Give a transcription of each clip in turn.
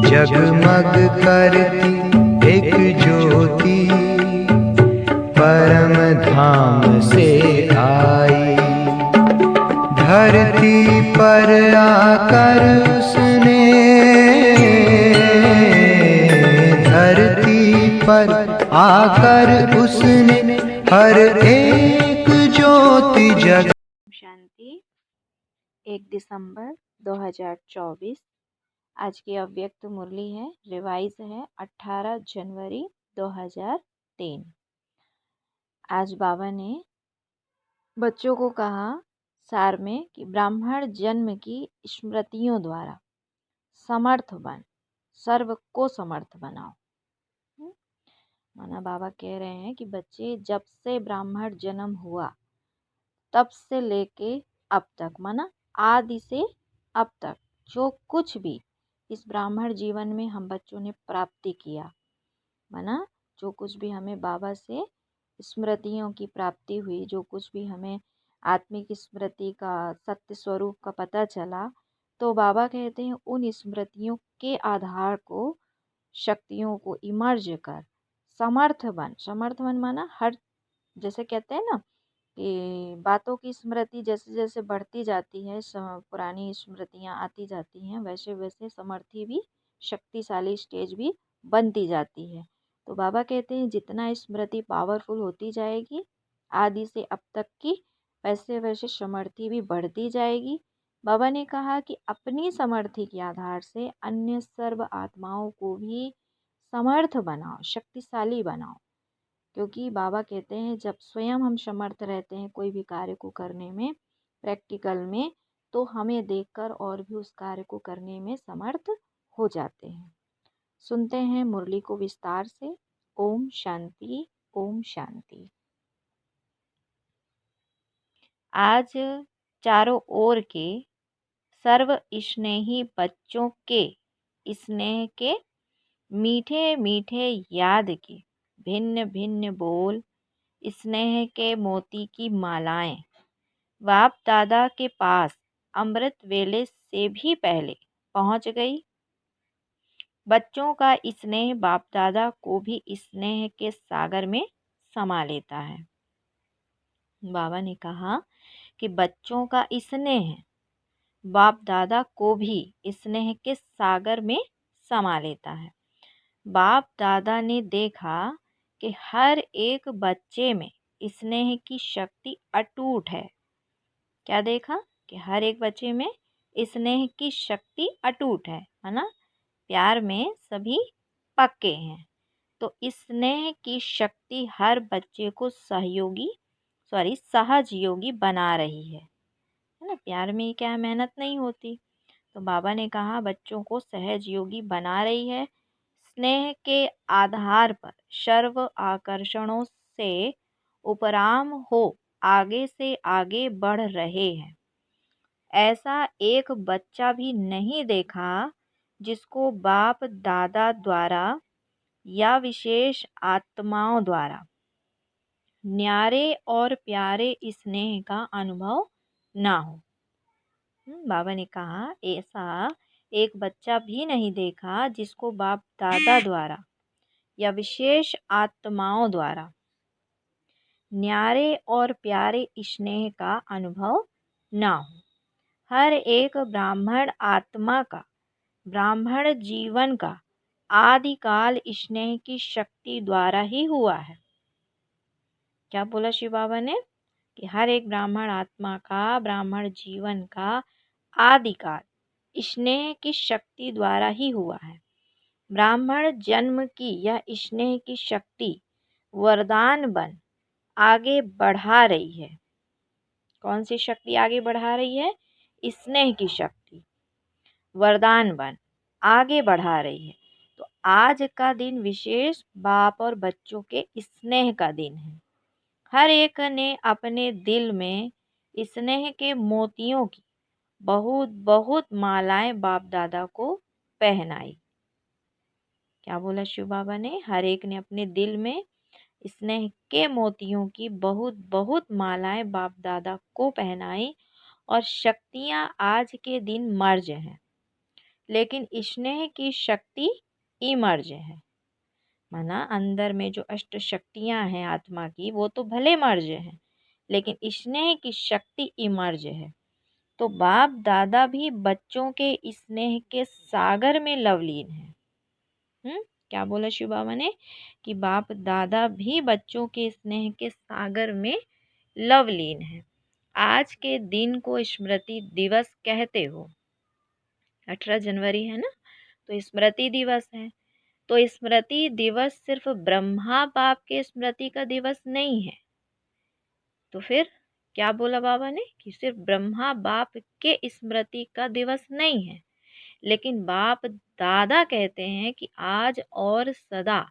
जगमग करती एक ज्योति परम धाम से आई। धरती पर आकर उसने, धरती पर आकर उसने हर एक ज्योति जग। शांति 1 दिसंबर 2024। आज की अव्यक्त मुरली है, रिवाइज है 18 जनवरी 2003। आज बाबा ने बच्चों को कहा सार में कि ब्राह्मण जन्म की स्मृतियों द्वारा समर्थ बन, सर्व को समर्थ बनाओ। माना बाबा कह रहे हैं कि बच्चे जब से ब्राह्मण जन्म हुआ तब से लेके अब तक, माना आदि से अब तक जो कुछ भी इस ब्राह्मण जीवन में हम बच्चों ने प्राप्ति किया, माना जो कुछ भी हमें बाबा से स्मृतियों की प्राप्ति हुई, जो कुछ भी हमें आत्मिक स्मृति का सत्य स्वरूप का पता चला, तो बाबा कहते हैं उन स्मृतियों के आधार को, शक्तियों को इमर्ज कर समर्थ बन माना हर, जैसे कहते हैं ना कि बातों की स्मृति जैसे जैसे बढ़ती जाती है, पुरानी स्मृतियाँ आती जाती हैं, वैसे वैसे समर्थी भी, शक्तिशाली स्टेज भी बनती जाती है। तो बाबा कहते हैं जितना स्मृति पावरफुल होती जाएगी आदि से अब तक की, वैसे वैसे समर्थी भी बढ़ती जाएगी। बाबा ने कहा कि अपनी समर्थी के आधार से अन्य सर्व आत्माओं को भी समर्थ बनाओ, शक्तिशाली बनाओ। क्योंकि बाबा कहते हैं जब स्वयं हम समर्थ रहते हैं कोई भी कार्य को करने में, प्रैक्टिकल में, तो हमें देखकर और भी उस कार्य को करने में समर्थ हो जाते हैं। सुनते हैं मुरली को विस्तार से। ओम शांति, ओम शांति। आज चारों ओर के सर्व स्नेही बच्चों के स्नेह के मीठे मीठे याद के भिन्न भिन्न बोल, स्नेह के मोती की मालाएं बाप दादा के पास अमृत वेले से भी पहले पहुंच गई। बच्चों का स्नेह बाप दादा को भी स्नेह के सागर में समा लेता है। बाबा ने कहा कि बच्चों का स्नेह बाप दादा को भी स्नेह के सागर में समा लेता है। बाप दादा ने देखा कि हर एक बच्चे में स्नेह की शक्ति अटूट है। क्या देखा कि हर एक बच्चे में स्नेह की शक्ति अटूट है ना। प्यार में सभी पक्के हैं। तो स्नेह की शक्ति हर बच्चे को सहज योगी बना रही है ना। प्यार में क्या मेहनत नहीं होती। तो बाबा ने कहा बच्चों को सहज योगी बना रही है। स्नेह के आधार पर सर्व आकर्षणों से उपराम हो आगे से आगे बढ़ रहे हैं। ऐसा एक बच्चा भी नहीं देखा जिसको बाप दादा द्वारा या विशेष आत्माओं द्वारा न्यारे और प्यारे स्नेह का अनुभव ना हो। बाबा ने कहा ऐसा एक बच्चा भी नहीं देखा जिसको बाप दादा द्वारा या विशेष आत्माओं द्वारा न्यारे और प्यारे स्नेह का अनुभव ना हो। हर एक ब्राह्मण आत्मा का, ब्राह्मण जीवन का आदिकाल स्नेह की शक्ति द्वारा ही हुआ है। क्या बोला शिव बाबा ने कि हर एक ब्राह्मण आत्मा का, ब्राह्मण जीवन का आदिकाल स्नेह की शक्ति द्वारा ही हुआ है। ब्राह्मण जन्म की यह स्नेह की शक्ति वरदान बन आगे बढ़ा रही है। कौन सी शक्ति आगे बढ़ा रही है? स्नेह की शक्ति वरदान बन आगे बढ़ा रही है। तो आज का दिन विशेष बाप और बच्चों के स्नेह का दिन है। हर एक ने अपने दिल में स्नेह के मोतियों की बहुत बहुत मालाएं बाप दादा को पहनाई। क्या बोला शिव बाबा ने? हर एक ने अपने दिल में स्नेह के मोतियों की बहुत बहुत मालाएं बाप दादा को पहनाई और शक्तियां आज के दिन मर्ज हैं। लेकिन स्नेह की शक्ति इमर्ज है। माना अंदर में जो अष्ट शक्तियाँ हैं आत्मा की, वो तो भले मर्ज हैं, लेकिन स्नेह की शक्ति इमर्ज है। तो बाप दादा भी बच्चों के स्नेह के सागर में लवलीन है। क्या बोला शिव बाबा ने कि बाप दादा भी बच्चों के स्नेह के सागर में लवलीन है। आज के दिन को स्मृति दिवस कहते हो। 18 जनवरी है ना, तो स्मृति दिवस है। तो स्मृति दिवस सिर्फ ब्रह्मा बाप के स्मृति का दिवस नहीं है। तो फिर क्या बोला बाबा ने कि सिर्फ ब्रह्मा बाप के स्मृति का दिवस नहीं है, लेकिन बाप दादा कहते हैं कि आज और सदा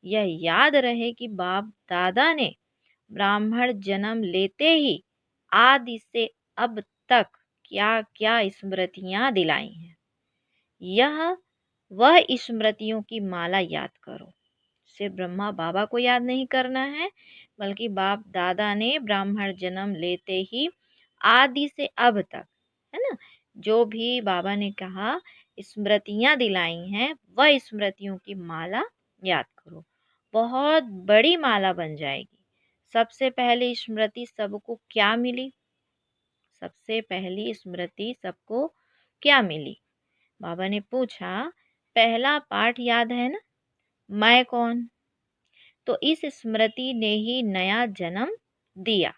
यह याद रहे कि बाप दादा ने ब्राह्मण जन्म लेते ही आदि से अब तक क्या क्या स्मृतियां दिलाई हैं। यह वह स्मृतियों की माला याद करो। सिर्फ ब्रह्मा बाबा को याद नहीं करना है, बल्कि बाप दादा ने ब्राह्मण जन्म लेते ही आदि से अब तक, है ना, जो भी बाबा ने कहा स्मृतियां दिलाई हैं, वह स्मृतियों की माला याद करो। बहुत बड़ी माला बन जाएगी। सबसे पहली स्मृति सबको क्या मिली? सबसे पहली स्मृति सबको क्या मिली? बाबा ने पूछा, पहला पाठ याद है ना, मैं कौन? तो इस स्मृति ने ही नया जन्म दिया,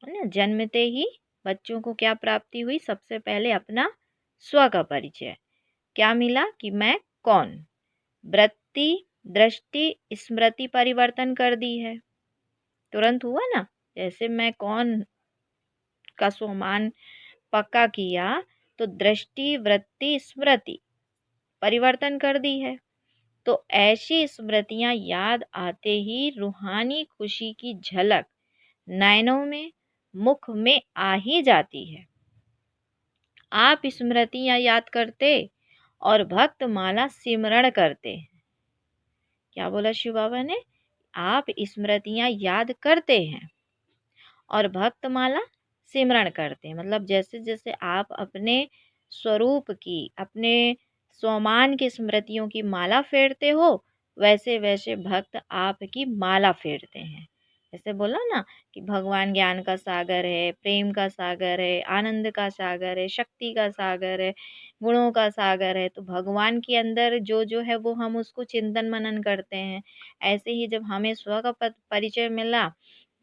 है ना। जन्मते ही बच्चों को क्या प्राप्ति हुई? सबसे पहले अपना स्व का परिचय। क्या मिला कि मैं कौन? वृत्ति, दृष्टि, स्मृति परिवर्तन कर दी है। तुरंत हुआ ना। जैसे मैं कौन का स्वमान पक्का किया, तो दृष्टि, वृत्ति, स्मृति परिवर्तन कर दी है। तो ऐसी स्मृतियां याद आते ही रूहानी खुशी की झलक नयनों में, मुख में आ ही जाती है। आप स्मृतियां याद करते और भक्त माला सिमरण करते हैं। क्या बोला शिव बाबा ने? आप स्मृतियां याद करते हैं और भक्त माला सिमरण करते हैं। मतलब जैसे जैसे आप अपने स्वरूप की, अपने स्वमान की स्मृतियों की माला फेरते हो, वैसे वैसे भक्त आपकी माला फेरते हैं। जैसे बोला ना कि भगवान ज्ञान का सागर है, प्रेम का सागर है, आनंद का सागर है, शक्ति का सागर है, गुणों का सागर है। तो भगवान के अंदर जो जो है वो हम उसको चिंतन मनन करते हैं। ऐसे ही जब हमें स्व का परिचय मिला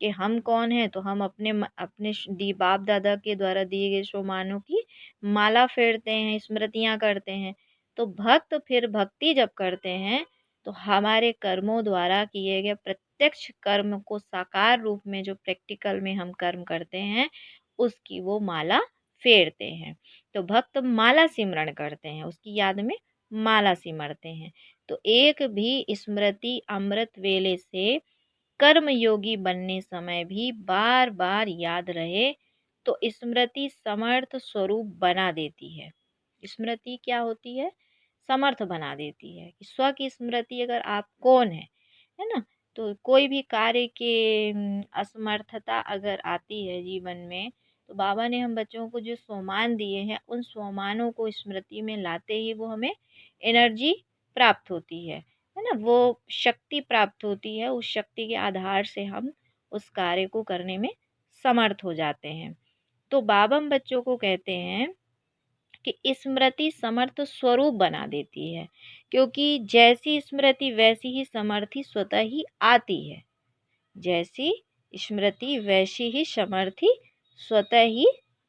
कि हम कौन हैं, तो हम अपने दी बाप दादा के द्वारा दिए गए सोमानों की माला फेरते हैं, स्मृतियां करते हैं। तो भक्त फिर भक्ति जब करते हैं, तो हमारे कर्मों द्वारा किए गए प्रत्यक्ष कर्म को साकार रूप में, जो प्रैक्टिकल में हम कर्म करते हैं, उसकी वो माला फेरते हैं। तो भक्त माला सिमरण करते हैं, उसकी याद में माला सिमरते हैं। तो एक भी स्मृति अमृत वेले से कर्म योगी बनने समय भी बार बार याद रहे, तो स्मृति समर्थ स्वरूप बना देती है। स्मृति क्या होती है? समर्थ बना देती है। कि स्व की स्मृति अगर आप कौन है ना, तो कोई भी कार्य के असमर्थता अगर आती है जीवन में, तो बाबा ने हम बच्चों को जो स्वमान दिए हैं, उन स्वमानों को स्मृति में लाते ही वो हमें एनर्जी प्राप्त होती है ना, वो शक्ति प्राप्त होती है। उस शक्ति के आधार से हम उस कार्य को करने में समर्थ हो जाते हैं। तो बाबा हम बच्चों को कहते हैं कि स्मृति समर्थ स्वरूप बना देती है, क्योंकि जैसी स्मृति वैसी ही समर्थी स्वतः ही आती है। जैसी स्मृति वैसी ही समर्थी स्वतः ही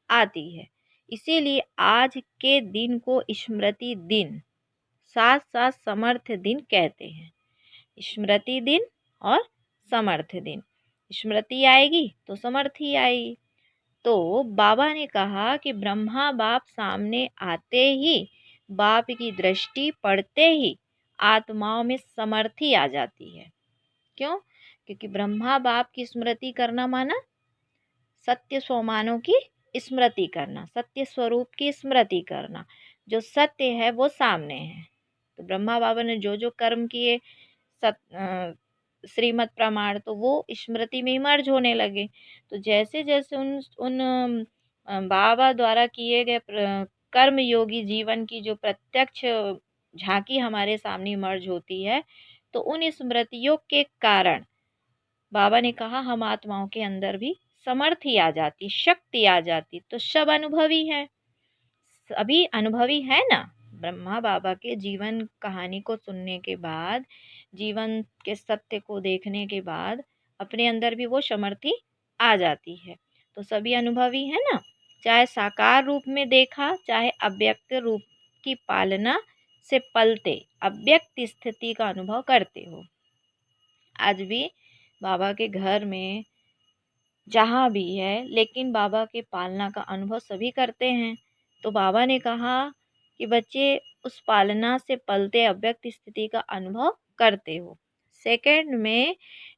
आती है। इसीलिए आज के दिन को स्मृति दिन साथ साथ समर्थ दिन कहते हैं। स्मृति दिन और समर्थ दिन। स्मृति आएगी तो समर्थी आएगी। तो बाबा ने कहा कि ब्रह्मा बाप सामने आते ही, बाप की दृष्टि पड़ते ही आत्माओं में समर्थी आ जाती है। क्यों? क्योंकि ब्रह्मा बाप की स्मृति करना माना सत्य स्वमानों की स्मृति करना, सत्य स्वरूप की स्मृति करना। जो सत्य है वो सामने है। तो ब्रह्मा बाबा ने जो जो कर्म किए श्रीमत प्रमाण, तो वो स्मृति में मर्ज होने लगे। तो जैसे जैसे उन बाबा द्वारा किए गए कर्मयोगी जीवन की जो प्रत्यक्ष झांकी हमारे सामने इमर्ज होती है, तो उन स्मृतियों के कारण बाबा ने कहा हम आत्माओं के अंदर भी समर्थी आ जाती, शक्ति आ जाती। तो सब अनुभवी हैं, सभी अनुभवी है ना। ब्रह्मा बाबा के जीवन कहानी को सुनने के बाद, जीवन के सत्य को देखने के बाद अपने अंदर भी वो समर्थी आ जाती है। तो सभी अनुभवी है ना, चाहे साकार रूप में देखा, चाहे अव्यक्त रूप की पालना से पलते अव्यक्त स्थिति का अनुभव करते हो। आज भी बाबा के घर में जहाँ भी है, लेकिन बाबा के पालना का अनुभव सभी करते हैं। तो बाबा ने कहा कि बच्चे उस पालना से पलते अव्यक्त स्थिति का अनुभव करते हो। सेकंड में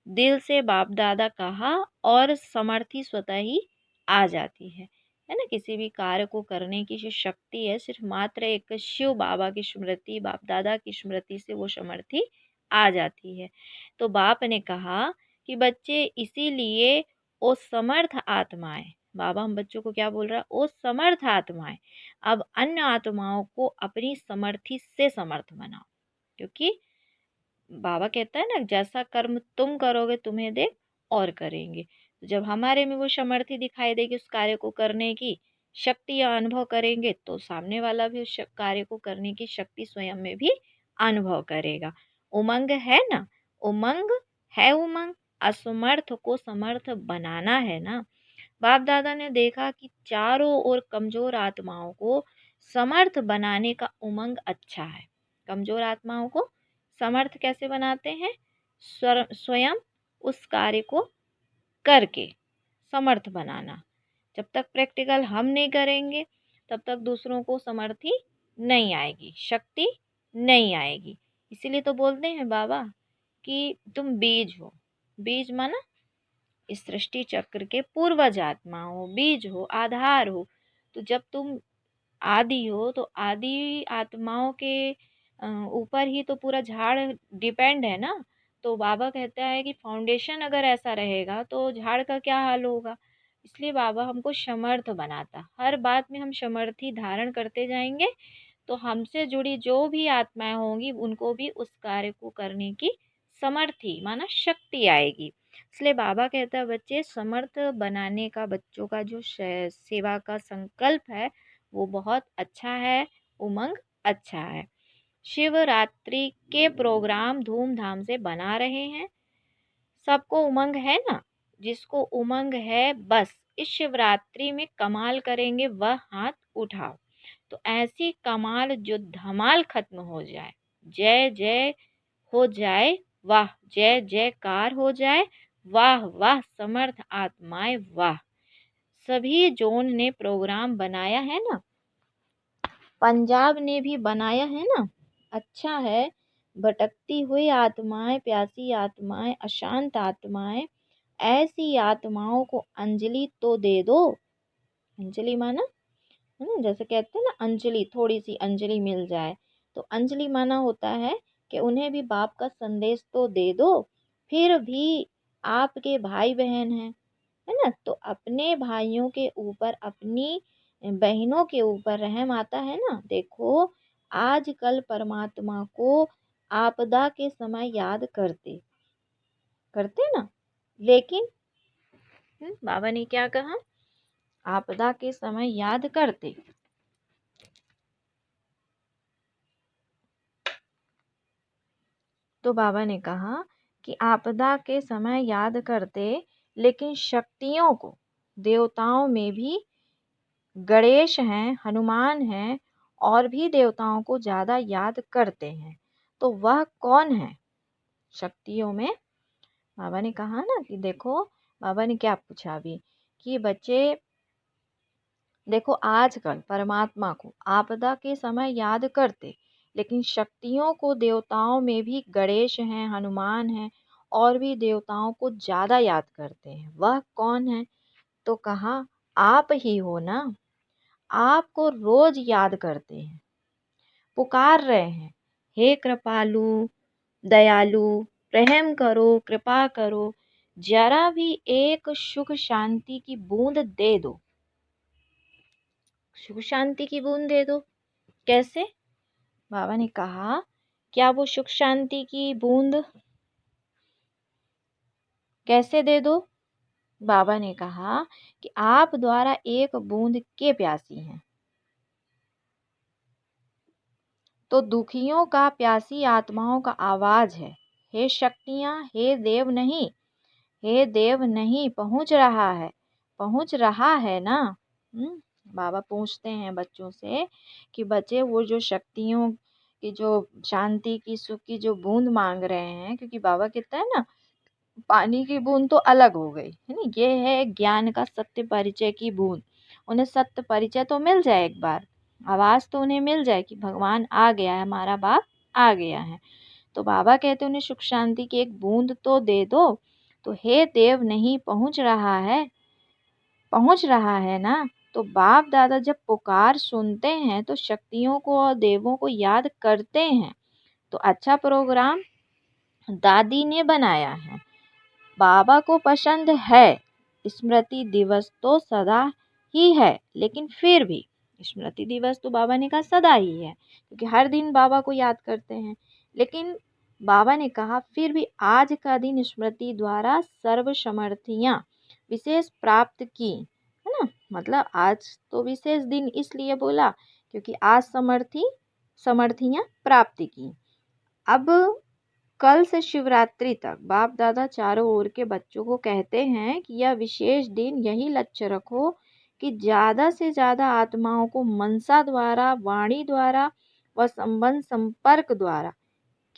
दिल से बाप दादा कहा और समर्थी स्वतः ही आ जाती है ना। किसी भी कार्य को करने की जो शक्ति है, सिर्फ मात्र एक शिव बाबा की स्मृति, बाप दादा की स्मृति से वो समर्थी आ जाती है। तो बाप ने कहा कि बच्चे इसीलिए ओ समर्थ आत्माएं, बाबा हम बच्चों को क्या बोल रहा है, ओ समर्थ आत्माएं, अब अन्य आत्माओं को अपनी समर्थी से समर्थ बनाओ। क्योंकि बाबा कहता है ना, जैसा कर्म तुम करोगे तुम्हें देख और करेंगे। तो जब हमारे में वो समर्थी दिखाई देगी उस कार्य को करने की शक्ति या अनुभव करेंगे, तो सामने वाला भी उस कार्य को करने की शक्ति स्वयं में भी अनुभव करेगा। उमंग है ना, उमंग है उमंग, असमर्थ को समर्थ बनाना है ना। बाप दादा ने देखा कि चारों ओर कमजोर आत्माओं को समर्थ बनाने का उमंग अच्छा है। कमजोर आत्माओं को समर्थ कैसे बनाते हैं? स्वयं उस कार्य को करके समर्थ बनाना। जब तक प्रैक्टिकल हम नहीं करेंगे, तब तक दूसरों को समर्थी नहीं आएगी, शक्ति नहीं आएगी। इसीलिए तो बोलते हैं बाबा कि तुम बीज हो। बीज माना इस सृष्टि चक्र के पूर्वज आत्मा हो, बीज हो, आधार हो। तो जब तुम आदि हो, तो आदि आत्माओं के ऊपर ही तो पूरा झाड़ डिपेंड है ना। तो बाबा कहता है कि फाउंडेशन अगर ऐसा रहेगा तो झाड़ का क्या हाल होगा। इसलिए बाबा हमको समर्थ बनाता, हर बात में हम समर्थी धारण करते जाएंगे, तो हमसे जुड़ी जो भी आत्माएं होंगी उनको भी उस कार्य को करने की समर्थी माना शक्ति आएगी। इसलिए बाबा कहता है बच्चे समर्थ बनाने का बच्चों का जो सेवा का संकल्प है वो बहुत अच्छा है, उमंग अच्छा है। शिवरात्रि के प्रोग्राम धूमधाम से बना रहे हैं। सबको उमंग है ना, जिसको उमंग है बस इस शिवरात्रि में कमाल करेंगे वह हाथ उठाओ। तो ऐसी कमाल जो धमाल खत्म हो जाए, जय जय हो जाए, वाह जय जयकार हो जाए, वाह वाह समर्थ आत्माएं वाह। सभी जोन ने प्रोग्राम बनाया है ना, पंजाब ने भी बनाया है ना। अच्छा है, भटकती हुई आत्माएं, प्यासी आत्माएं, अशांत आत्माएं, ऐसी आत्माओं को अंजलि तो दे दो। अंजलि माना है ना, जैसे कहते हैं ना अंजलि, थोड़ी सी अंजलि मिल जाए। तो अंजलि माना होता है कि उन्हें भी बाप का संदेश तो दे दो। फिर भी आपके भाई बहन हैं, है ना, तो अपने भाइयों के ऊपर, अपनी बहनों के ऊपर रहम आता है ना। देखो आजकल परमात्मा को आपदा के समय याद करते करते ना, लेकिन बाबा ने क्या कहा, आपदा के समय याद करते। तो बाबा ने कहा कि आपदा के समय याद करते, लेकिन शक्तियों को, देवताओं में भी गणेश हैं, हनुमान हैं, और भी देवताओं को ज़्यादा याद करते हैं। तो वह कौन है शक्तियों में? बाबा ने कहा ना कि देखो, बाबा ने क्या पूछा अभी कि बच्चे देखो आजकल परमात्मा को आपदा के समय याद करते, लेकिन शक्तियों को, देवताओं में भी गणेश हैं, हनुमान हैं, और भी देवताओं को ज़्यादा याद करते हैं। वह कौन है? तो कहा आप ही हो ना। आपको रोज याद करते हैं, पुकार रहे हैं, हे कृपालु, दयालु, रहम करो, कृपा करो, जरा भी एक सुख शांति की बूंद दे दो। सुख शांति की बूंद दे दो। कैसे? बाबा ने कहा, क्या वो सुख शांति की बूंद कैसे दे दो? बाबा ने कहा कि आप द्वारा एक बूंद के प्यासी हैं, तो दुखियों का, प्यासी आत्माओं का आवाज है, हे शक्तियां, हे देव नहीं, पहुंच रहा है ना? बाबा पूछते हैं बच्चों से कि बच्चे वो जो शक्तियों की, जो शांति की, सुख की जो बूंद मांग रहे हैं, क्योंकि बाबा कहता है ना, पानी की बूंद तो अलग हो गई है ना, ये है ज्ञान का सत्य परिचय की बूंद। उन्हें सत्य परिचय तो मिल जाए, एक बार आवाज तो उन्हें मिल जाए कि भगवान आ गया है, हमारा बाप आ गया है। तो बाबा कहते उन्हें सुख शांति की एक बूंद तो दे दो। तो हे देव नहीं, पहुंच रहा है ना? तो बाप दादा जब पुकार सुनते हैं तो शक्तियों को और देवों को याद करते हैं। तो अच्छा प्रोग्राम दादी ने बनाया है, बाबा को पसंद है। स्मृति दिवस तो सदा ही है, लेकिन फिर भी स्मृति दिवस तो बाबा ने कहा सदा ही है, क्योंकि हर दिन बाबा को याद करते हैं। लेकिन बाबा ने कहा फिर भी आज का दिन स्मृति द्वारा सर्व समर्थियां विशेष प्राप्त की, है ना? मतलब आज तो विशेष दिन इसलिए बोला क्योंकि आज समर्थियां प्राप्ति की। अब कल से शिवरात्रि तक बाप दादा चारों ओर के बच्चों को कहते हैं कि यह विशेष दिन यही लक्ष्य रखो कि ज़्यादा से ज़्यादा आत्माओं को मनसा द्वारा, वाणी द्वारा व संबंध संपर्क द्वारा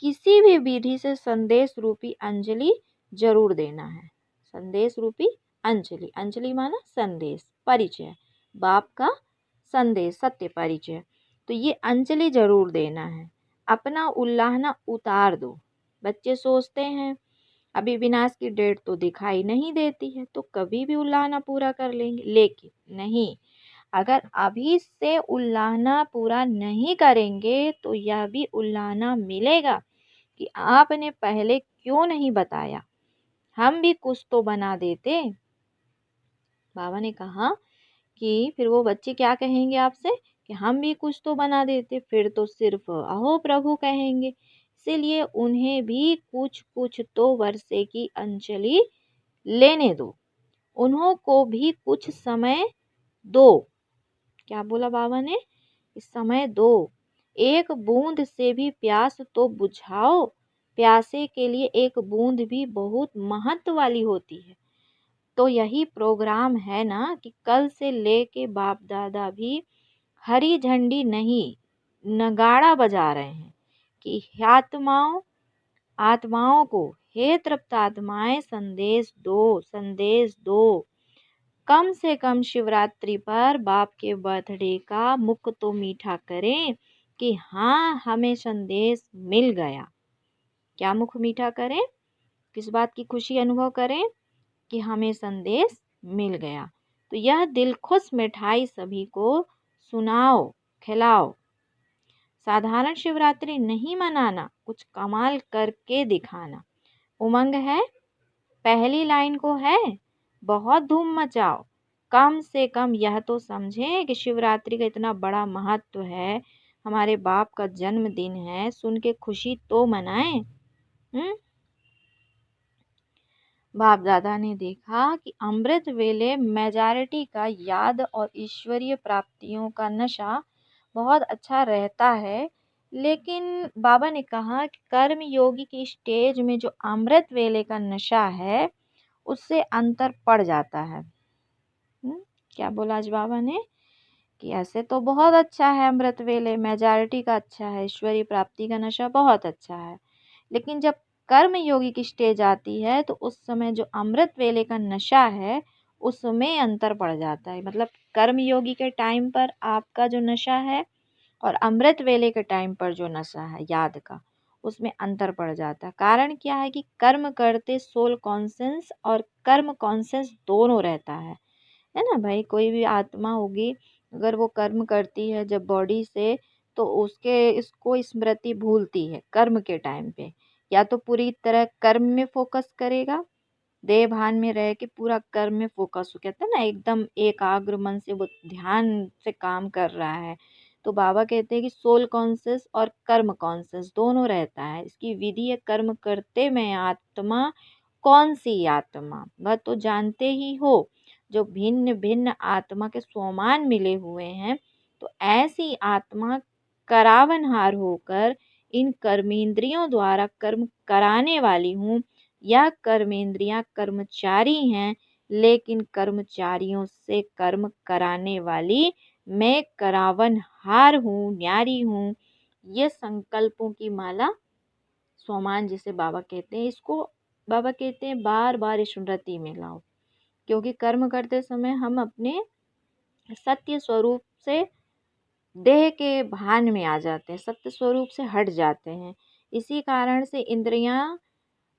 किसी भी विधि से संदेश रूपी अंजलि जरूर देना है। संदेश रूपी अंजलि, अंजलि माना संदेश, परिचय, बाप का संदेश, सत्य परिचय। तो ये अंजलि जरूर देना है। अपना उल्लाहना उतार दो। बच्चे सोचते हैं अभी विनाश की डेट तो दिखाई नहीं देती है, तो कभी भी उल्लाहना पूरा कर लेंगे, लेकिन नहीं, अगर अभी से उल्लाहना पूरा नहीं करेंगे तो यह भी उल्लाहना मिलेगा कि आपने पहले क्यों नहीं बताया, हम भी कुछ तो बना देते। बाबा ने कहा कि फिर वो बच्चे क्या कहेंगे आपसे कि हम भी कुछ तो बना देते, फिर तो सिर्फ अहो प्रभु कहेंगे। इसीलिए उन्हें भी कुछ कुछ तो वर्षे की अंजलि लेने दो, उन्हों को भी कुछ समय दो। क्या बोला बाबा ने? इस समय दो, एक बूंद से भी प्यास तो बुझाओ। प्यासे के लिए एक बूंद भी बहुत महत्व वाली होती है। तो यही प्रोग्राम है ना कि कल से लेके बाप दादा भी हरी झंडी नहीं, नगाड़ा बजा रहे हैं कि आत्माओं को, हे तृप्त आत्माएं, संदेश दो। कम से कम शिवरात्रि पर बाप के बर्थडे का मुख तो मीठा करें कि हाँ, हमें संदेश मिल गया। क्या मुख मीठा करें? किस बात की खुशी अनुभव करें? कि हमें संदेश मिल गया। तो यह दिल खुश मिठाई सभी को सुनाओ, खिलाओ। साधारण शिवरात्रि नहीं मनाना, कुछ कमाल करके दिखाना। उमंग है, पहली लाइन को है, बहुत धूम मचाओ। कम से कम यह तो समझें कि शिवरात्रि का इतना बड़ा महत्व है, हमारे बाप का जन्मदिन है, सुन के खुशी तो मनाएं। बाप दादा ने देखा कि अमृत वेले मेजॉरिटी का याद और ईश्वरीय प्राप्तियों का नशा बहुत अच्छा रहता है, लेकिन बाबा ने कहा कि कर्म योगी की स्टेज में जो अमृत वेले का नशा है उससे अंतर पड़ जाता है। क्या बोला आज बाबा ने कि ऐसे तो बहुत अच्छा है, अमृत वेले मेजॉरिटी का अच्छा है, ईश्वरीय प्राप्ति का नशा बहुत अच्छा है, लेकिन जब कर्म योगी की स्टेज आती है तो उस समय जो अमृत वेले का नशा है उसमें अंतर पड़ जाता है। मतलब कर्म योगी के टाइम पर आपका जो नशा है और अमृत वेले के टाइम पर जो नशा है याद का, उसमें अंतर पड़ जाता है। कारण क्या है कि कर्म करते सोल कॉन्सेंस और कर्म कॉन्सेंस दोनों रहता है ना भाई। कोई भी आत्मा होगी अगर वो कर्म करती है जब बॉडी से, तो इसको स्मृति भूलती है कर्म के टाइम पे, या तो पूरी तरह कर्म में फोकस करेगा देह भान में रह के पूरा कर्म में फोकस हो, कहते हैं ना एकदम एकाग्र मन से वो ध्यान से काम कर रहा है। तो बाबा कहते हैं कि सोल कॉन्शियस और कर्म कॉन्शियस दोनों रहता है। इसकी विधि है कर्म करते में आत्मा कौन सी आत्मा, वह तो जानते ही हो। जो भिन्न भिन्न आत्मा के सोमान मिले हुए हैं, तो ऐसी आत्मा करावनहार होकर इन कर्मेंद्रियों द्वारा कर्म कराने वाली हूँ। यह कर्मेंद्रियां कर्मचारी हैं, लेकिन कर्मचारियों से कर्म कराने वाली मैं करावनहार हूँ, न्यारी हूँ। ये संकल्पों की माला सोमान जिसे बाबा कहते हैं, इसको बाबा कहते हैं बार बार स्मृति में लाओ, क्योंकि कर्म करते समय हम अपने सत्य स्वरूप से देह के भान में आ जाते हैं, सत्य स्वरूप से हट जाते हैं। इसी कारण से इंद्रियां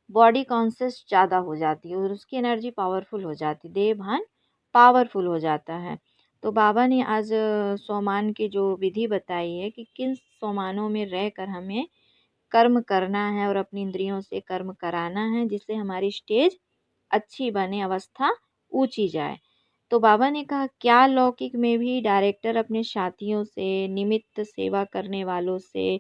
बॉडी कॉन्शियस ज़्यादा हो जाती है और उसकी एनर्जी पावरफुल हो जाती है, देह भान पावरफुल हो जाता है। तो बाबा ने आज सोमान की जो विधि बताई है कि किन सोमानों में रहकर हमें कर्म करना है और अपनी इंद्रियों से कर्म कराना है, जिससे हमारी स्टेज अच्छी बने, अवस्था ऊंची जाए। तो बाबा ने कहा क्या लौकिक में भी डायरेक्टर अपने साथियों से, निमित्त सेवा करने वालों से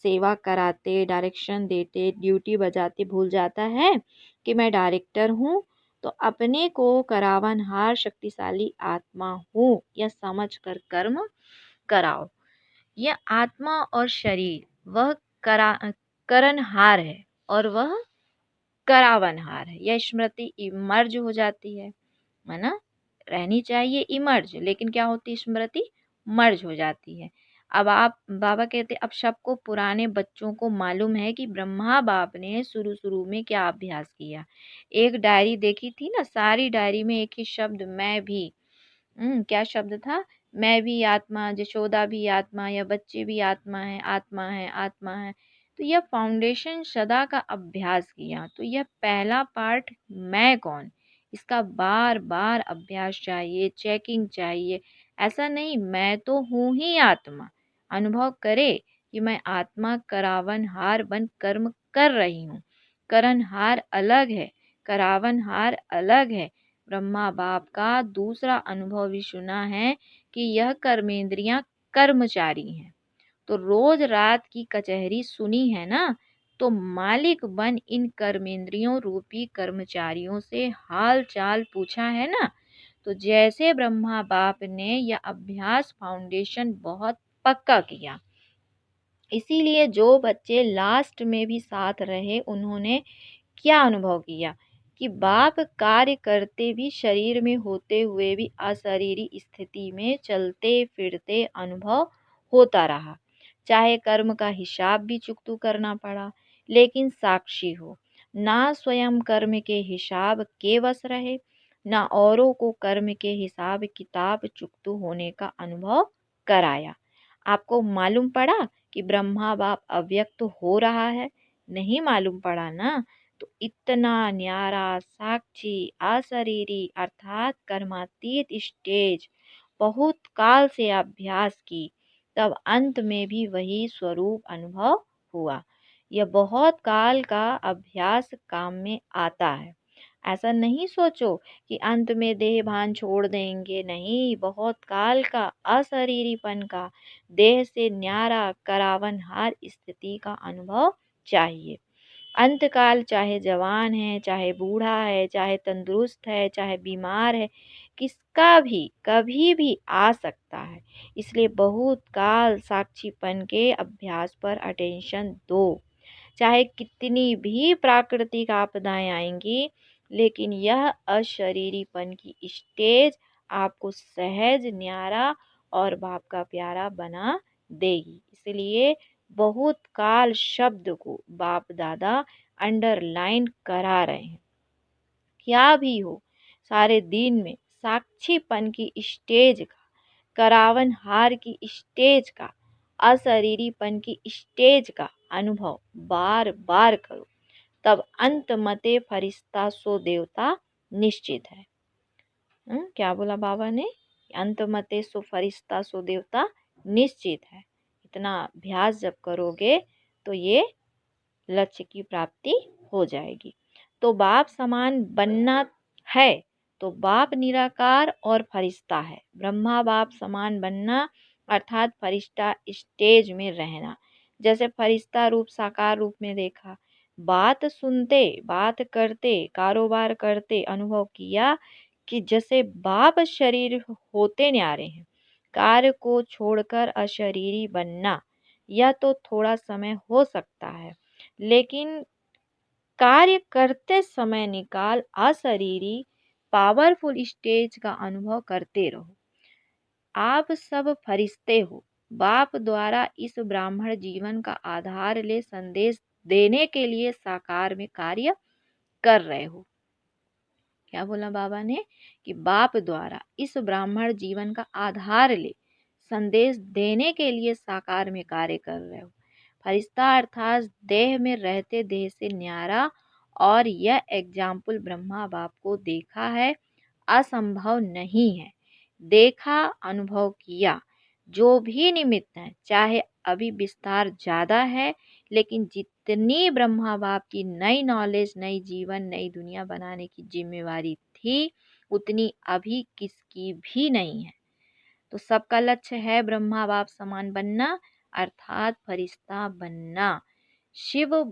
सेवा कराते, डायरेक्शन देते, ड्यूटी बजाते भूल जाता है कि मैं डायरेक्टर हूँ, तो अपने को करावनहार शक्तिशाली आत्मा हूँ यह समझ कर कर्म कराओ। यह आत्मा और शरीर वह करा करनहार है और वह करावनहार है। यह स्मृति इमर्ज हो जाती है ना। रहनी चाहिए इमर्ज, लेकिन क्या होती है स्मृति मर्ज हो जाती है। अब आप बाबा कहते अब सबको पुराने बच्चों को मालूम है कि ब्रह्मा बाप ने शुरू शुरू में क्या अभ्यास किया। एक डायरी देखी थी ना, सारी डायरी में एक ही शब्द मैं भी। क्या शब्द था? मैं भी आत्मा, जशोदा भी आत्मा, या बच्चे भी आत्मा है, आत्मा है, आत्मा है। तो यह फाउंडेशन सदा का अभ्यास किया। तो यह पहला पार्ट मैं कौन, इसका बार बार अभ्यास चाहिए, चेकिंग चाहिए। ऐसा नहीं मैं तो हूँ ही आत्मा, अनुभव करे कि मैं आत्मा करावनहार बन कर्म कर रही हूँ। करनहार अलग है, करावनहार अलग है। ब्रह्मा बाप का दूसरा अनुभव भी सुना है कि यह कर्मेंद्रियां कर्मचारी हैं। तो रोज रात की कचहरी सुनी है ना, तो मालिक बन इन कर्मेंद्रियों रूपी कर्मचारियों से हाल चाल पूछा है ना। तो जैसे ब्रह्मा बाप ने यह अभ्यास फाउंडेशन बहुत पक्का किया, इसीलिए जो बच्चे लास्ट में भी साथ रहे उन्होंने क्या अनुभव किया कि बाप कार्य करते भी शरीर में होते हुए भी अशरीरी स्थिति में चलते फिरते अनुभव होता रहा। चाहे कर्म का हिसाब भी चुकतू करना पड़ा, लेकिन साक्षी हो। ना स्वयं कर्म के हिसाब के वश रहे, ना औरों को कर्म के हिसाब किताब चुकतू होने का अनुभव कराया। आपको मालूम पड़ा कि ब्रह्मा बाप अव्यक्त हो रहा है? नहीं मालूम पड़ा ना। तो इतना न्यारा साक्षी अशरीरी अर्थात कर्मातीत स्टेज बहुत काल से अभ्यास की, तब अंत में भी वही स्वरूप अनुभव हुआ। यह बहुत काल का अभ्यास काम में आता है। ऐसा नहीं सोचो कि अंत में देह भान छोड़ देंगे, नहीं, बहुत काल का अशरीरीपन का, देह से न्यारा करावनहार स्थिति का अनुभव चाहिए। अंतकाल चाहे जवान है, चाहे बूढ़ा है, चाहे तंदुरुस्त है, चाहे बीमार है, किसका भी कभी भी आ सकता है। इसलिए बहुत काल साक्षीपन के अभ्यास पर अटेंशन दो। चाहे कितनी भी प्राकृतिक आपदाएं आएंगी, लेकिन यह अशरीरीपन की स्टेज आपको सहज, न्यारा और बाप का प्यारा बना देगी। इसलिए बहुत काल शब्द को बाप दादा अंडरलाइन करा रहे हैं। क्या भी हो, सारे दिन में साक्षीपन की स्टेज का, करावनहार की स्टेज का, अशरीरीपन की स्टेज का अनुभव बार बार करो, तब अंत मते फरिश्ता सो देवता निश्चित है। क्या बोला बाबा ने? अंत मते सो फरिश्ता सो देवता निश्चित है। इतना अभ्यास जब करोगे तो ये लक्ष्य की प्राप्ति हो जाएगी। तो बाप समान बनना है तो बाप निराकार और फरिश्ता है। ब्रह्मा बाप समान बनना अर्थात फरिश्ता स्टेज में रहना। जैसे फरिश्ता रूप साकार रूप में देखा, बात सुनते, बात करते, कारोबार करते अनुभव किया कि जैसे बाप शरीर होते न्यारे हैं। कार्य को छोड़कर अशरीरी बनना यह तो थोड़ा समय हो सकता है, लेकिन कार्य करते समय निकाल अशरीरी पावरफुल स्टेज का अनुभव करते रहो। आप सब फरिश्ते हो। बाप द्वारा इस ब्राह्मण जीवन का आधार ले संदेश देने के लिए साकार में कार्य कर रहे हो। क्या बोला बाबा ने कि बाप द्वारा इस ब्राह्मण जीवन का आधार ले संदेश देने के लिए साकार में कार्य कर रहे हो। फरिश्ता अर्थात देह में रहते देह से न्यारा, और यह एग्जाम्पल ब्रह्मा बाप को देखा है, असंभव नहीं है। देखा, अनुभव किया। जो भी निमित्त है, चाहे अभी विस्तार ज्यादा है, लेकिन जितनी ब्रह्मा बाप की नई नॉलेज, नई जीवन, नई दुनिया बनाने की जिम्मेवारी थी, उतनी अभी किसकी भी नहीं है। तो सबका लक्ष्य है ब्रह्मा बाप समान बनना अर्थात फरिश्ता बनना, शिव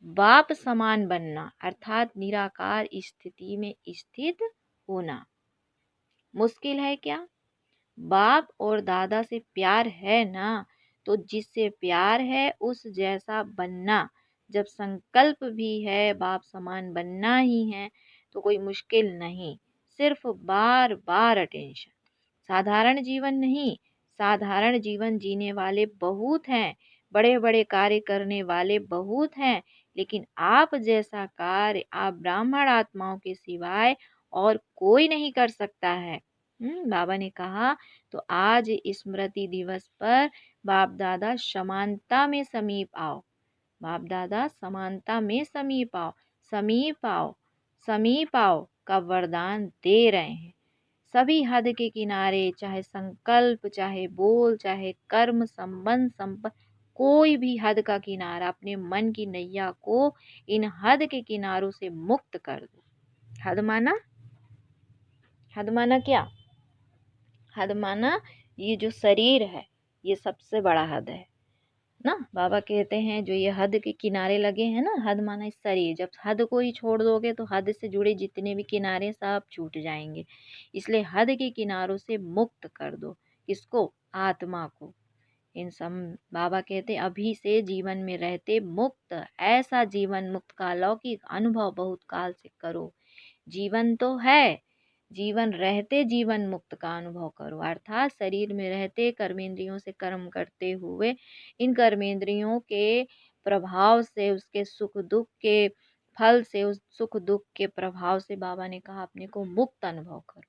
बाप समान बनना अर्थात निराकार स्थिति में स्थित होना। मुश्किल है क्या? बाप और दादा से प्यार है ना, तो जिससे प्यार है उस जैसा बनना। जब संकल्प भी है बाप समान बनना ही है, तो कोई मुश्किल नहीं, सिर्फ बार बार अटेंशन। साधारण जीवन नहीं, साधारण जीवन जीने वाले बहुत हैं, बड़े बड़े कार्य करने वाले बहुत हैं, लेकिन आप जैसा कार्य आप ब्राह्मण आत्माओं के सिवाय और कोई नहीं कर सकता है। बाबा ने कहा तो आज स्मृति दिवस पर बाप दादा समानता में समीप आओ। बाप दादा समानता में समीप आओ, समीप आओ, समीप आओ का वरदान दे रहे हैं। सभी हद के किनारे, चाहे संकल्प, चाहे बोल, चाहे कर्म, संबंध, संपत्ति, कोई भी हद का किनारा, अपने मन की नैया को इन हद के किनारों से मुक्त कर दो। हद माना, हद माना क्या? हद माना ये जो शरीर है, ये सबसे बड़ा हद है ना। बाबा कहते हैं जो ये हद के किनारे लगे हैं ना, हद माना इस शरीर, जब हद को ही छोड़ दोगे तो हद से जुड़े जितने भी किनारे सब छूट जाएंगे। इसलिए हद के किनारों से मुक्त कर दो। किसको? आत्मा को। इन सब बाबा कहते अभी से जीवन में रहते मुक्त, ऐसा जीवन मुक्त का अलौकिक अनुभव बहुत काल से करो। जीवन तो है, जीवन रहते जीवन मुक्त का अनुभव करो, अर्थात शरीर में रहते कर्मेंद्रियों से कर्म करते हुए इन कर्मेंद्रियों के प्रभाव से, उसके सुख दुख के फल से, उस सुख दुख के प्रभाव से बाबा ने कहा अपने को मुक्त अनुभव करो,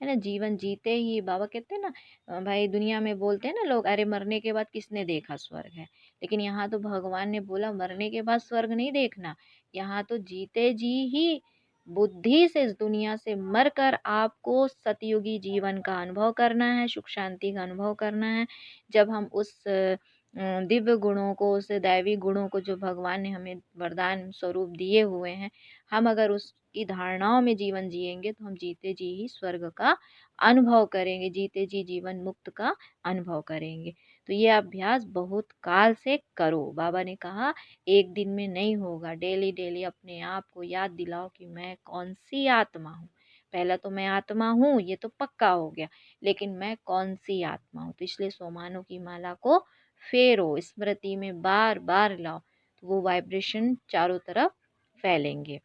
है ना। जीवन जीते ही बाबा कहते हैं ना, भाई दुनिया में बोलते हैं ना लोग, अरे मरने के बाद किसने देखा स्वर्ग है, लेकिन यहाँ तो भगवान ने बोला मरने के बाद स्वर्ग नहीं देखना, यहाँ तो जीते जी ही बुद्धि से इस दुनिया से मरकर आपको सतयुगी जीवन का अनुभव करना है, सुख शांति का अनुभव करना है। जब हम उस दिव्य गुणों को, उस दैवी गुणों को जो भगवान ने हमें वरदान स्वरूप दिए हुए हैं, हम अगर उसकी धारणाओं में जीवन जिएंगे तो हम जीते जी ही स्वर्ग का अनुभव करेंगे, जीते जी जीवन मुक्त का अनुभव करेंगे। तो ये अभ्यास बहुत काल से करो। बाबा ने कहा एक दिन में नहीं होगा, डेली डेली अपने आप को याद दिलाओ कि मैं कौन सी आत्मा हूँ। पहला तो मैं आत्मा हूँ, ये तो पक्का हो गया, लेकिन मैं कौन सी आत्मा हूँ। तो इसलिए सोमानों की माला को फेरो, स्मृति में बार बार लाओ, तो वो वाइब्रेशन चारों तरफ फैलेंगे।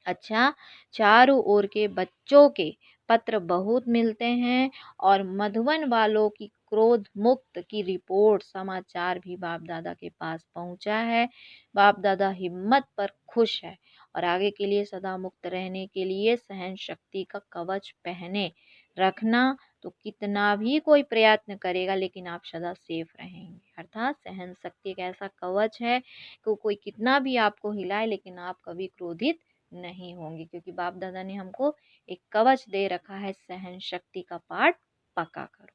अच्छा, चारों ओर के बच्चों के पत्र बहुत मिलते हैं, और मधुबन वालों की क्रोध मुक्त की रिपोर्ट समाचार भी बाप दादा के पास पहुंचा है। बाप दादा हिम्मत पर खुश है, और आगे के लिए सदा मुक्त रहने के लिए सहन शक्ति का कवच पहने रखना। तो कितना भी कोई प्रयत्न करेगा, लेकिन आप सदा सेफ रहेंगे। अर्थात सहन शक्ति एक ऐसा कवच है कि कोई कितना भी आपको हिलाए, लेकिन आप कभी क्रोधित नहीं होंगे, क्योंकि बाप दादा ने हमको एक कवच दे रखा है, सहन शक्ति का पाठ पक्का करो।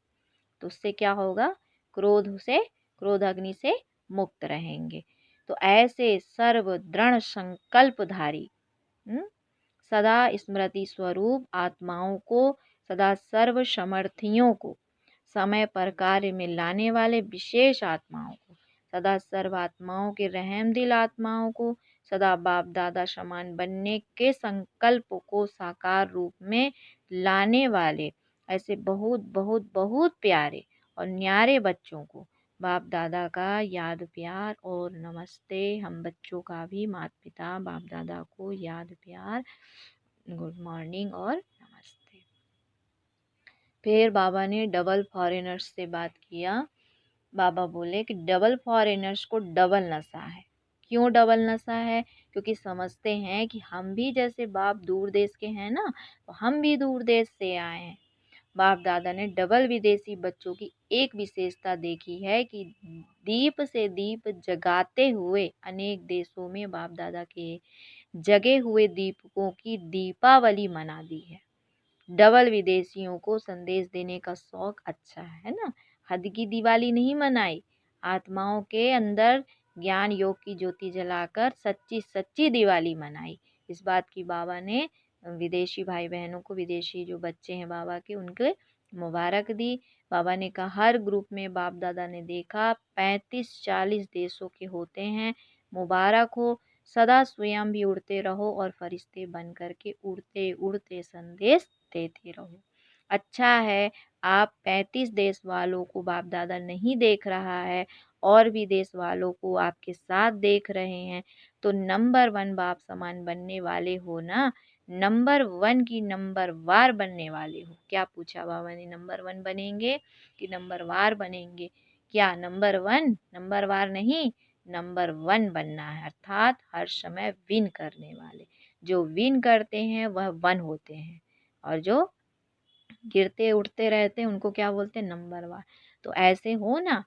तो उससे क्या होगा? क्रोध अग्नि से मुक्त रहेंगे। तो ऐसे सर्व दृढ़ संकल्पधारी सदा स्मृति स्वरूप आत्माओं को, सदा सर्व समर्थियों को, समय पर कार्य में लाने वाले विशेष आत्माओं को, सदा सर्व आत्माओं के रहमदिल आत्माओं को, सदा बाप दादा समान बनने के संकल्प को साकार रूप में लाने वाले ऐसे बहुत बहुत बहुत प्यारे और न्यारे बच्चों को बाप दादा का याद प्यार और नमस्ते। हम बच्चों का भी माता पिता बाप दादा को याद प्यार, गुड मॉर्निंग और नमस्ते। फिर बाबा ने डबल फॉरेनर्स से बात किया। बाबा बोले कि डबल फॉरेनर्स को डबल नशा है। क्यों डबल नशा है? क्योंकि समझते हैं कि हम भी जैसे बाप दूर देश के हैं ना, तो हम भी दूर देश से आए हैं। बाप दादा ने डबल विदेशी बच्चों की एक विशेषता देखी है कि दीप से दीप जगाते हुए अनेक देशों में बाप दादा के जगे हुए दीपकों की दीपावली मना दी है। डबल विदेशियों को संदेश देने का शौक अच्छा है ना, हद की दिवाली नहीं मनाई, आत्माओं के अंदर ज्ञान योग की ज्योति जलाकर सच्ची सच्ची दिवाली मनाई। इस बात की बाबा ने विदेशी भाई बहनों को, विदेशी जो बच्चे हैं बाबा के, उनके मुबारक दी। बाबा ने कहा हर ग्रुप में बाप दादा ने देखा 35-40 देशों के होते हैं। मुबारक हो, सदा स्वयं भी उड़ते रहो और फरिश्ते बन करके उड़ते उड़ते संदेश देते रहो। अच्छा है आप 35 देश वालों को बाप दादा नहीं देख रहा है और भी देश वालों को आपके साथ देख रहे हैं, तो नंबर 1 बाप समान बनने वाले हो ना, नंबर 1 की नंबर वार बनने वाले हो। क्या पूछा बाबा ने, नंबर 1 बनेंगे कि नंबर वार बनेंगे? क्या नंबर 1? नंबर वार नहीं, नंबर 1 बनना है, अर्थात हर समय विन करने वाले। जो विन करते हैं वह 1 होते हैं और जो गिरते उठते रहते हैं उनको क्या बोलते हैं, नंबर 1। तो ऐसे हो ना,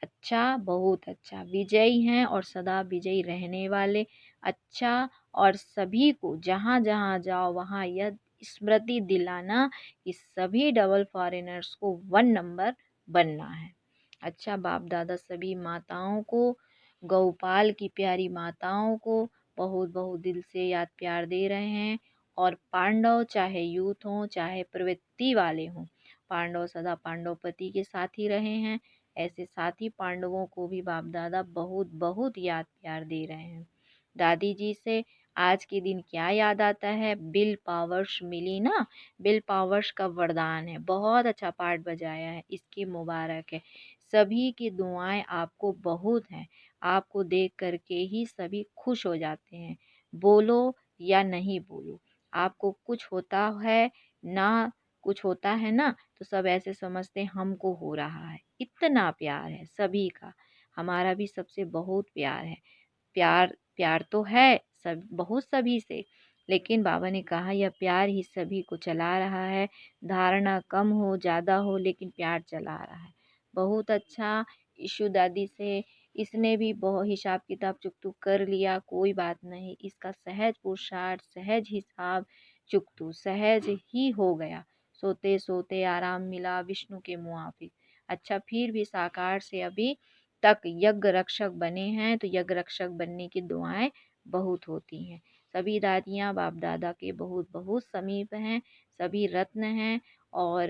अच्छा बहुत अच्छा, विजयी हैं और सदा विजयी रहने वाले। अच्छा, और सभी को जहाँ जहाँ जाओ वहाँ यह स्मृति दिलाना कि सभी डबल फॉरेनर्स को 1 नंबर बनना है। अच्छा, बाप दादा सभी माताओं को, गौपाल की प्यारी माताओं को बहुत बहुत दिल से याद प्यार दे रहे हैं। और पांडव चाहे यूथ हों चाहे प्रवृत्ति वाले हों, पांडव सदा पांडवपति के साथ ही रहे हैं, ऐसे साथी पांडवों को भी बाप दादा बहुत बहुत याद प्यार दे रहे हैं। दादी जी से आज के दिन क्या याद आता है? बिल पावर्स मिली ना, बिल पावर्स का वरदान है, बहुत अच्छा पाठ बजाया है, इसकी मुबारक है। सभी की दुआएं आपको बहुत हैं, आपको देख करके ही सभी खुश हो जाते हैं, बोलो या नहीं बोलो। आपको कुछ होता है ना, कुछ होता है ना, तो सब ऐसे समझते हैं हमको हो रहा है। इतना प्यार है सभी का, हमारा भी सबसे बहुत प्यार है। प्यार प्यार तो है सब बहुत सभी से, लेकिन बाबा ने कहा यह प्यार ही सभी को चला रहा है। धारणा कम हो ज़्यादा हो लेकिन प्यार चला रहा है। बहुत अच्छा। ईशु दादी से इसने भी बहुत हिसाब किताब चुकतू कर लिया, कोई बात नहीं, इसका सहज पुरुषार्थ सहज हिसाब चुकतू सहज ही हो गया। सोते सोते आराम मिला विष्णु के मुआफिक। अच्छा, फिर भी साकार से अभी तक यज्ञ रक्षक बने हैं, तो यज्ञ रक्षक बनने की दुआएं बहुत होती हैं। सभी दादियाँ बाप दादा के बहुत बहुत समीप हैं, सभी रत्न हैं और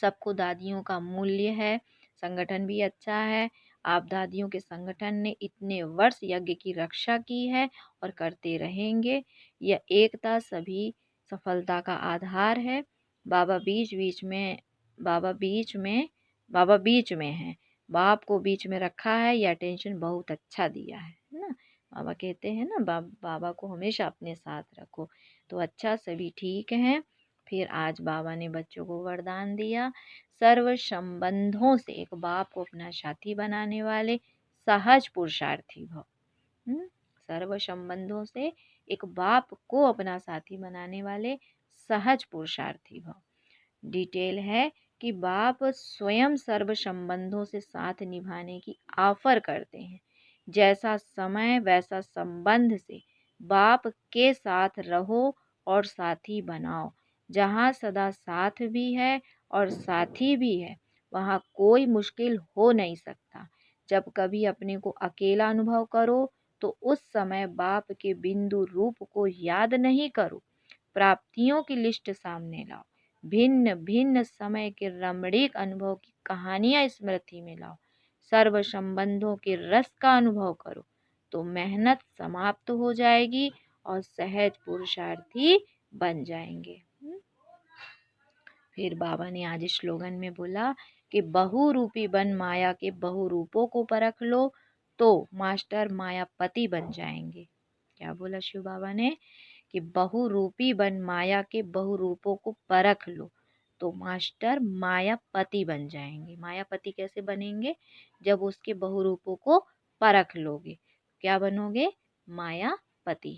सबको दादियों का मूल्य है। संगठन भी अच्छा है। आप दादियों के संगठन ने इतने वर्ष यज्ञ की रक्षा की है और करते रहेंगे। यह एकता सभी सफलता का आधार है। बाबा बीच बीच में बाबा बीच में बाबा बीच में है। बाप को बीच में रखा है, यह अटेंशन बहुत अच्छा दिया है ना। बाबा कहते हैं ना, बाबा को हमेशा अपने साथ रखो। तो अच्छा, सभी ठीक हैं। फिर आज बाबा ने बच्चों को वरदान दिया, सर्व संबंधों से एक बाप को अपना साथी बनाने वाले सहज पुरुषार्थी भव। सर्व संबंधों से एक बाप को अपना साथी बनाने वाले सहज पुरुषार्थी भव। डिटेल है कि बाप स्वयं सर्व संबंधों से साथ निभाने की ऑफर करते हैं। जैसा समय वैसा संबंध से बाप के साथ रहो और साथी बनाओ। जहाँ सदा साथ भी है और साथी भी है, वहाँ कोई मुश्किल हो नहीं सकता। जब कभी अपने को अकेला अनुभव करो तो उस समय बाप के बिंदु रूप को याद नहीं करो। प्राप्तियों की लिस्ट सामने लाओ। भिन्न भिन्न समय के रमणीक अनुभव की कहानियां स्मृति में लाओ। सर्व संबंधों के रस का अनुभव करो तो मेहनत समाप्त हो जाएगी और सहज पुरुषार्थी बन जाएंगे। फिर बाबा ने आज स्लोगन में बोला कि बहुरूपी बन माया के बहुरूपों को परख लो तो मास्टर मायापति बन जाएंगे। क्या बोला शिव बाबा ने कि बहुरूपी बन माया के बहुरूपों को परख लो तो मास्टर मायापति बन जाएंगे। मायापति कैसे बनेंगे? जब उसके बहुरूपों को परख लोगे। क्या बनोगे? मायापति।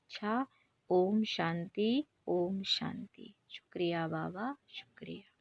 अच्छा, ओम शांति, ओम शांति। शुक्रिया बाबा, शुक्रिया।